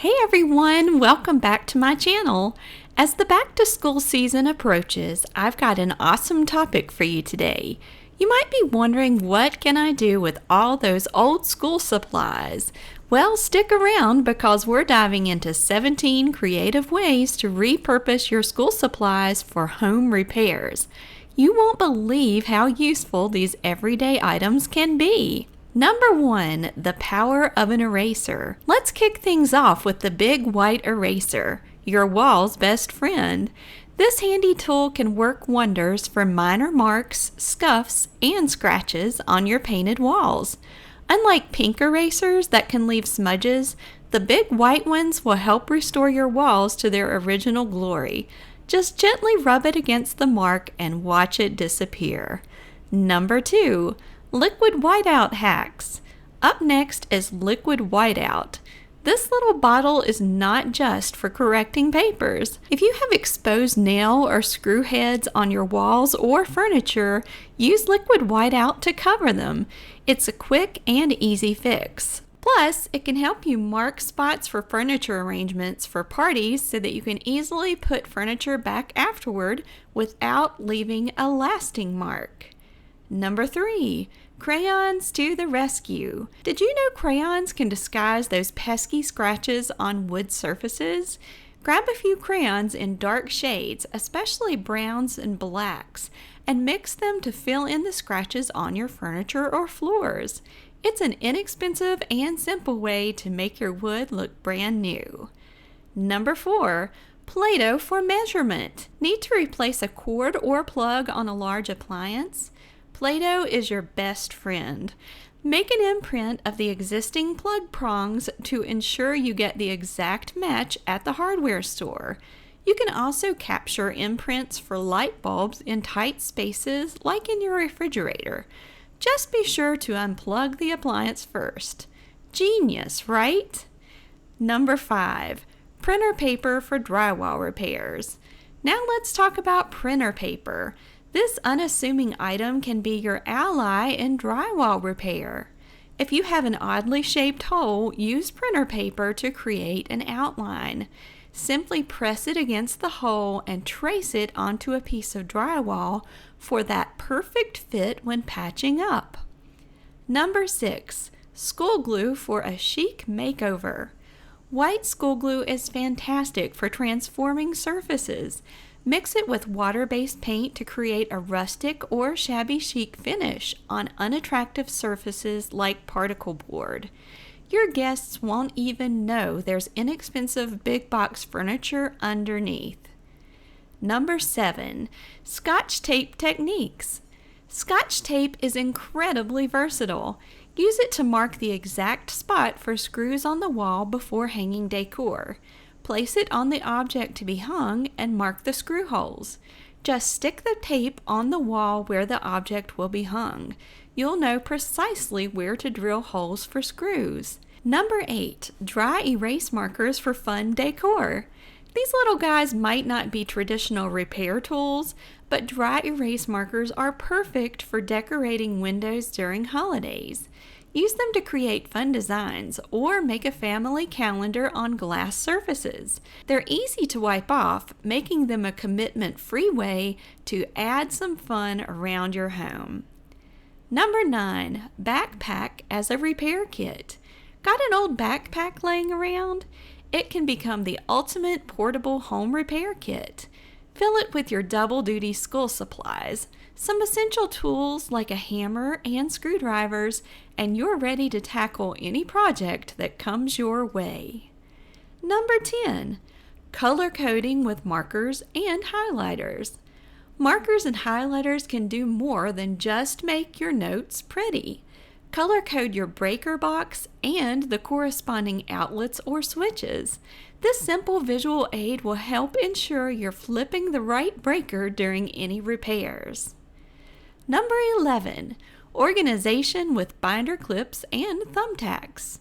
Hey everyone, welcome back to my channel. As the back to school season approaches, I've got an awesome topic for you today. You might be wondering, what can I do with all those old school supplies? Well, stick around because we're diving into 17 creative ways to repurpose your school supplies for home repairs. You won't believe how useful these everyday items can be. Number 1, the power of an eraser. Let's kick things off with the big white eraser, your wall's best friend. This handy tool can work wonders for minor marks, scuffs, and scratches on your painted walls. Unlike pink erasers that can leave smudges, the big white ones will help restore your walls to their original glory. Just gently rub it against the mark and watch it disappear. Number 2, liquid whiteout hacks. Up next is liquid whiteout. This little bottle is not just for correcting papers. If you have exposed nail or screw heads on your walls or furniture, use liquid whiteout to cover them. It's a quick and easy fix. Plus, it can help you mark spots for furniture arrangements for parties so that you can easily put furniture back afterward without leaving a lasting mark. Number 3, crayons to the rescue. Did you know crayons can disguise those pesky scratches on wood surfaces? Grab a few crayons in dark shades, especially browns and blacks, and mix them to fill in the scratches on your furniture or floors. It's an inexpensive and simple way to make your wood look brand new. Number 4, Play-Doh for measurement. Need to replace a cord or plug on a large appliance? Play-Doh is your best friend. Make an imprint of the existing plug prongs to ensure you get the exact match at the hardware store. You can also capture imprints for light bulbs in tight spaces like in your refrigerator. Just be sure to unplug the appliance first. Genius, right? Number 5, printer paper for drywall repairs. Now let's talk about printer paper. This unassuming item can be your ally in drywall repair. If you have an oddly shaped hole, use printer paper to create an outline. Simply press it against the hole and trace it onto a piece of drywall for that perfect fit when patching up. Number 6, school glue for a chic makeover. White school glue is fantastic for transforming surfaces. Mix it with water-based paint to create a rustic or shabby chic finish on unattractive surfaces like particle board. Your guests won't even know there's inexpensive big box furniture underneath. Number 7, Scotch tape techniques. Scotch tape is incredibly versatile. Use it to mark the exact spot for screws on the wall before hanging decor. Place it on the object to be hung and mark the screw holes. Just stick the tape on the wall where the object will be hung. You'll know precisely where to drill holes for screws. Number 8, dry erase markers for fun decor. These little guys might not be traditional repair tools, but dry erase markers are perfect for decorating windows during holidays. Use them to create fun designs or make a family calendar on glass surfaces. They're easy to wipe off, making them a commitment-free way to add some fun around your home. Number 9, backpack as a repair kit. Got an old backpack laying around? It can become the ultimate portable home repair kit. Fill it with your double-duty school supplies, some essential tools like a hammer and screwdrivers, and you're ready to tackle any project that comes your way. Number 10, color coding with markers and highlighters. Markers and highlighters can do more than just make your notes pretty. Color code your breaker box and the corresponding outlets or switches. This simple visual aid will help ensure you're flipping the right breaker during any repairs. Number 11, organization with binder clips and thumbtacks.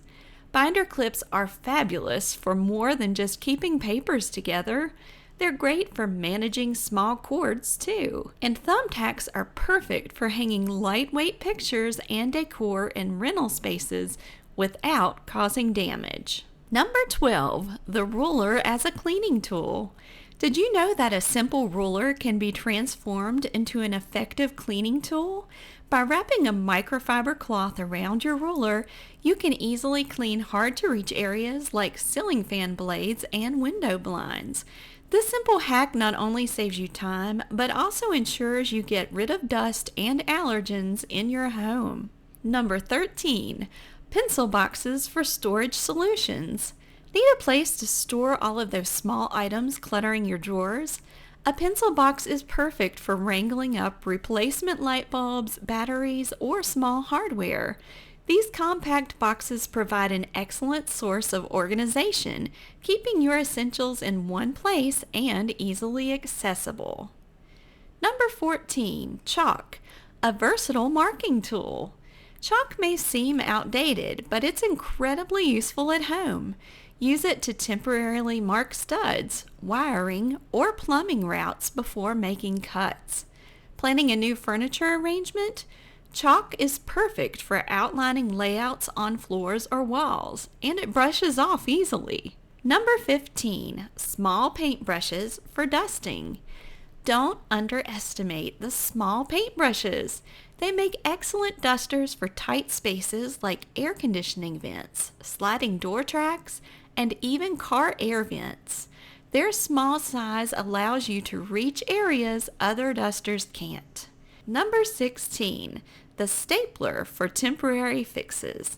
Binder clips are fabulous for more than just keeping papers together. They're great for managing small cords too. And thumbtacks are perfect for hanging lightweight pictures and decor in rental spaces without causing damage. Number 12, the ruler as a cleaning tool. Did you know that a simple ruler can be transformed into an effective cleaning tool? By wrapping a microfiber cloth around your ruler, you can easily clean hard-to-reach areas like ceiling fan blades and window blinds. This simple hack not only saves you time, but also ensures you get rid of dust and allergens in your home. Number 13, pencil boxes for storage solutions. Need a place to store all of those small items cluttering your drawers? A pencil box is perfect for wrangling up replacement light bulbs, batteries, or small hardware. These compact boxes provide an excellent source of organization, keeping your essentials in one place and easily accessible. Number 14, chalk, a versatile marking tool. Chalk may seem outdated, but it's incredibly useful at home. Use it to temporarily mark studs, wiring, or plumbing routes before making cuts. Planning a new furniture arrangement? Chalk is perfect for outlining layouts on floors or walls, and it brushes off easily. Number 15, small paintbrushes for dusting. Don't underestimate the small paintbrushes. They make excellent dusters for tight spaces like air conditioning vents, sliding door tracks, and even car air vents. Their small size allows you to reach areas other dusters can't. Number 16, the stapler for temporary fixes.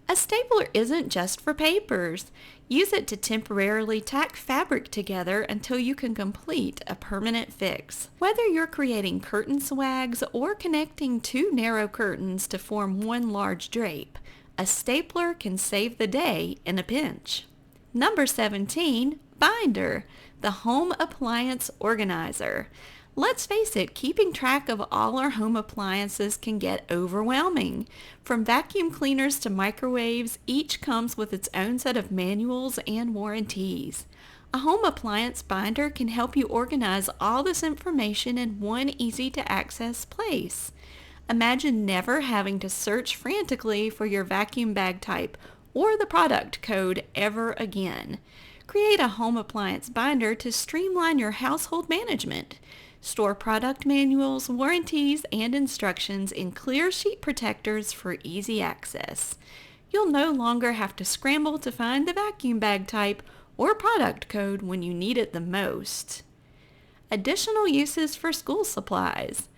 A stapler isn't just for papers. Use it to temporarily tack fabric together until you can complete a permanent fix. Whether you're creating curtain swags or connecting two narrow curtains to form one large drape, a stapler can save the day in a pinch. Number 17, binder, the home appliance organizer. Let's face it, keeping track of all our home appliances can get overwhelming. From vacuum cleaners to microwaves, each comes with its own set of manuals and warranties. A home appliance binder can help you organize all this information in one easy-to-access place. Imagine never having to search frantically for your vacuum bag type or the product code ever again. Create a home appliance binder to streamline your household management. Store product manuals, warranties, and instructions in clear sheet protectors for easy access. You'll no longer have to scramble to find the vacuum bag type or product code when you need it the most. Additional uses for school supplies.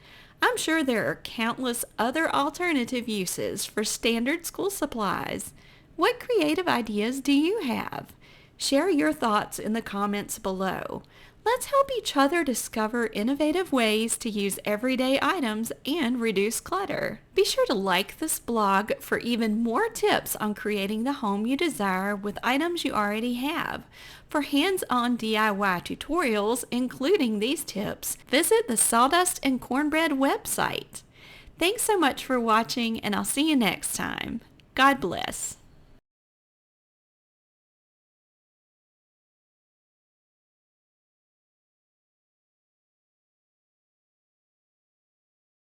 I'm sure there are countless other alternative uses for standard school supplies. What creative ideas do you have? Share your thoughts in the comments below. Let's help each other discover innovative ways to use everyday items and reduce clutter. Be sure to like this blog for even more tips on creating the home you desire with items you already have. For hands-on DIY tutorials, including these tips, visit the Sawdust and Cornbread website. Thanks so much for watching, and I'll see you next time. God bless.